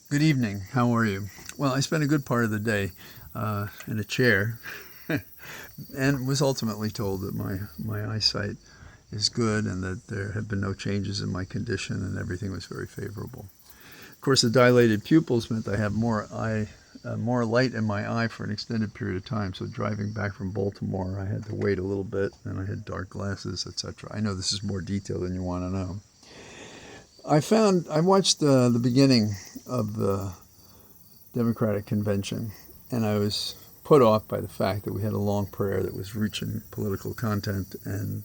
Good evening. How are you? Well, I spent a good part of the day in a chair and was ultimately told that my eyesight is good and that there have been no changes in my condition and everything was very favorable. Of course, the dilated pupils meant I have more light in my eye for an extended period of time. So driving back from Baltimore, I had to wait a little bit, and I had dark glasses, etc. I know this is more detail than you want to know. I watched the beginning of the Democratic convention, and I was put off by the fact that we had a long prayer that was rich in political content, and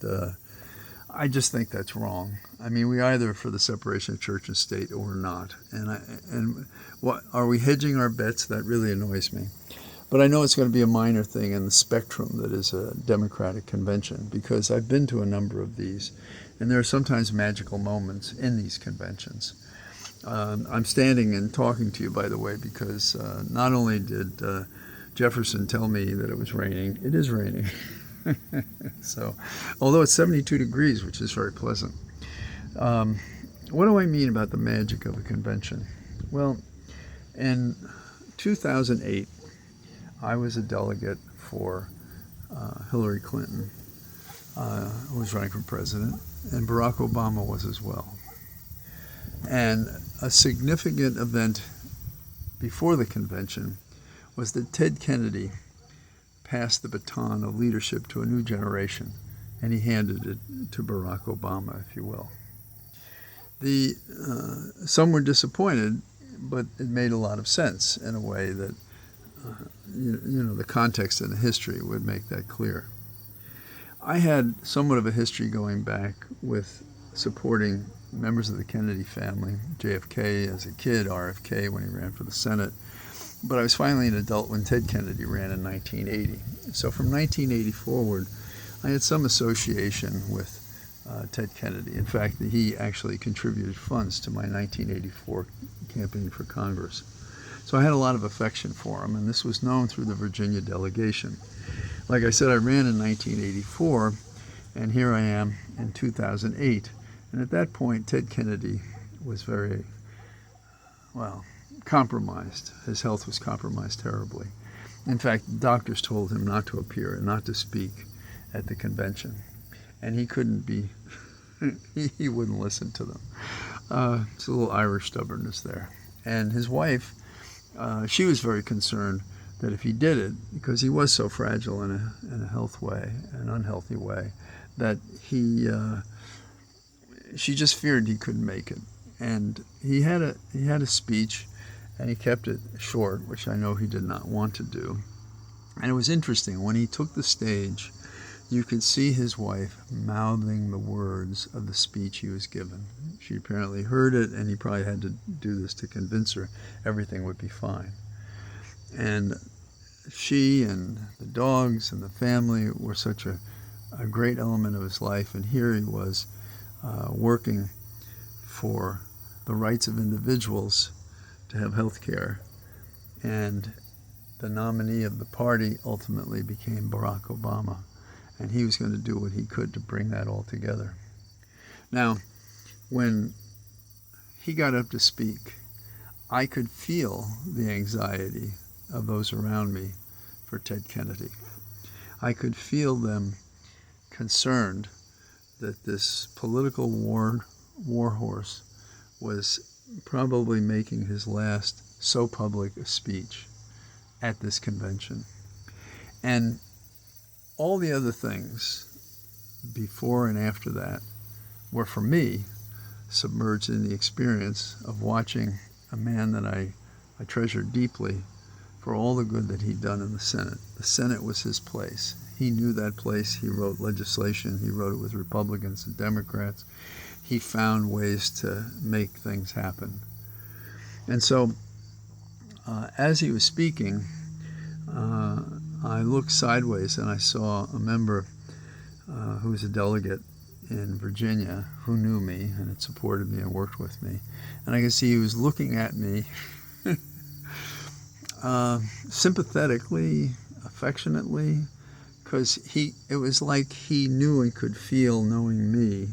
I just think that's wrong. I mean, we either for the separation of church and state or not, and what are we hedging our bets? That really annoys me. But I know it's going to be a minor thing in the spectrum that is a Democratic convention, because I've been to a number of these, and there are sometimes magical moments in these conventions. I'm standing and talking to you, by the way, because not only did Jefferson tell me that it was raining, it is raining. So, although it's 72 degrees, which is very pleasant. What do I mean about the magic of a convention? Well, in 2008, I was a delegate for Hillary Clinton, who was running for president, and Barack Obama was as well. And a significant event before the convention was that Ted Kennedy passed the baton of leadership to a new generation, and he handed it to Barack Obama, if you will. Some were disappointed, but it made a lot of sense in a way that the context and the history would make that clear. I had somewhat of a history going back with supporting members of the Kennedy family, JFK as a kid, RFK when he ran for the Senate. But I was finally an adult when Ted Kennedy ran in 1980. So from 1980 forward, I had some association with Ted Kennedy. In fact, he actually contributed funds to my 1984 campaign for Congress. So I had a lot of affection for him, and this was known through the Virginia delegation. Like I said, I ran in 1984, and here I am in 2008. And at that point, Ted Kennedy was very, compromised. His health was compromised terribly. In fact, doctors told him not to appear and not to speak at the convention. And he couldn't be, he wouldn't listen to them. It's a little Irish stubbornness there. And his wife, she was very concerned that if he did it, because he was so fragile in a health way, an unhealthy way, that she just feared he couldn't make it. And he had a speech, and he kept it short, which I know he did not want to do. And it was interesting. When he took the stage, you could see his wife mouthing the words of the speech he was given. She apparently heard it, and he probably had to do this to convince her everything would be fine. And she and the dogs and the family were such a great element of his life. And here he was working for the rights of individuals to have health care. And the nominee of the party ultimately became Barack Obama. And he was going to do what he could to bring that all together. Now, when he got up to speak, I could feel the anxiety of those around me for Ted Kennedy. I could feel them concerned that this political war horse was probably making his last so public a speech at this convention. And all the other things before and after that were, for me, submerged in the experience of watching a man that I treasured deeply for all the good that he'd done in the Senate. The Senate was his place. He knew that place. He wrote legislation. He wrote it with Republicans and Democrats. He found ways to make things happen. And so, as he was speaking, I looked sideways and I saw a member who was a delegate in Virginia who knew me and had supported me and worked with me. And I could see he was looking at me sympathetically, affectionately, because it was like he knew and could feel, knowing me,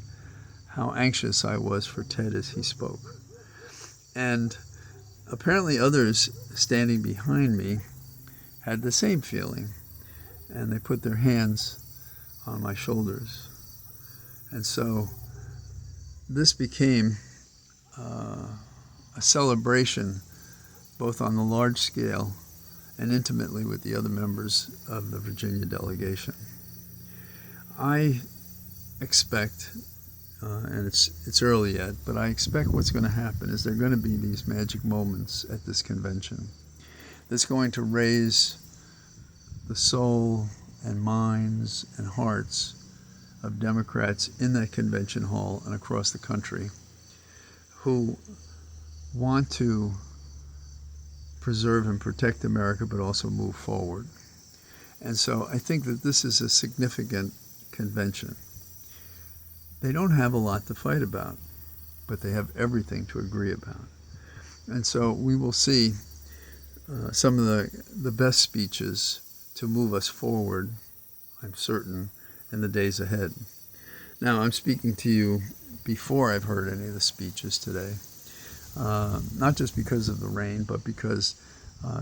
how anxious I was for Ted as he spoke. And apparently others standing behind me had the same feeling, and they put their hands on my shoulders. And so this became a celebration, both on the large scale and intimately with the other members of the Virginia delegation. I expect, and it's early yet, but I expect what's going to happen is there are going to be these magic moments at this convention that's going to raise the soul and minds and hearts of Democrats in that convention hall and across the country who want to preserve and protect America, but also move forward. And so I think that this is a significant convention. They don't have a lot to fight about, but they have everything to agree about. And so we will see some of the best speeches to move us forward, I'm certain, in the days ahead. Now, I'm speaking to you before I've heard any of the speeches today, not just because of the rain, but because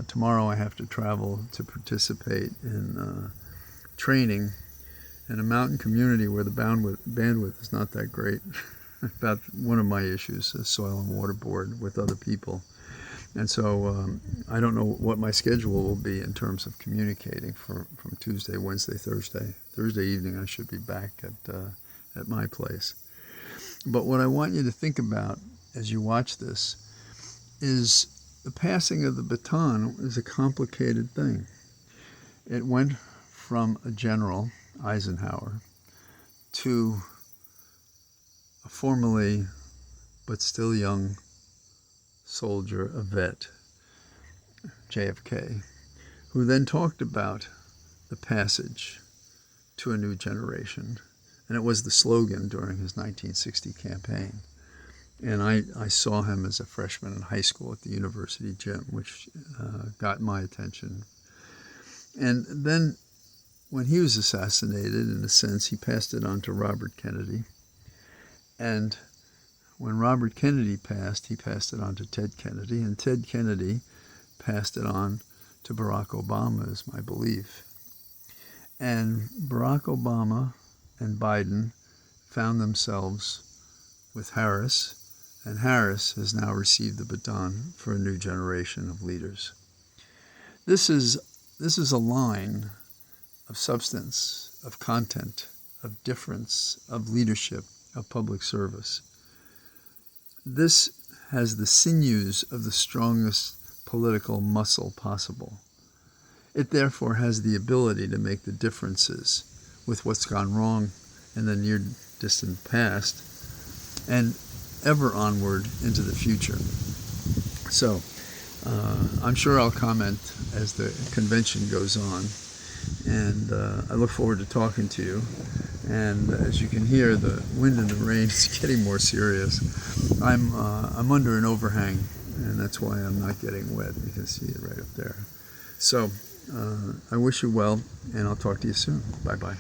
tomorrow I have to travel to participate in training in a mountain community where the bandwidth is not that great. About one of my issues, the Soil and Water Board, with other people. And so I don't know what my schedule will be in terms of communicating from Tuesday, Wednesday, Thursday. Thursday evening I should be back at my place. But what I want you to think about as you watch this is the passing of the baton is a complicated thing. It went from a general, Eisenhower, to a formerly but still young soldier, a vet, JFK, who then talked about the passage to a new generation. And it was the slogan during his 1960 campaign. And I saw him as a freshman in high school at the university gym, which got my attention. And then when he was assassinated, in a sense, he passed it on to Robert Kennedy. And when Robert Kennedy passed, he passed it on to Ted Kennedy, and Ted Kennedy passed it on to Barack Obama, is my belief. And Barack Obama and Biden found themselves with Harris, and Harris has now received the baton for a new generation of leaders. This is a line of substance, of content, of difference, of leadership, of public service. This has the sinews of the strongest political muscle possible. It therefore has the ability to make the differences with what's gone wrong in the near distant past and ever onward into the future. So I'm sure I'll comment as the convention goes on, and I look forward to talking to you. And as you can hear, the wind and the rain is getting more serious. I'm under an overhang, and that's why I'm not getting wet. You can see it right up there. So I wish you well, and I'll talk to you soon. Bye-bye.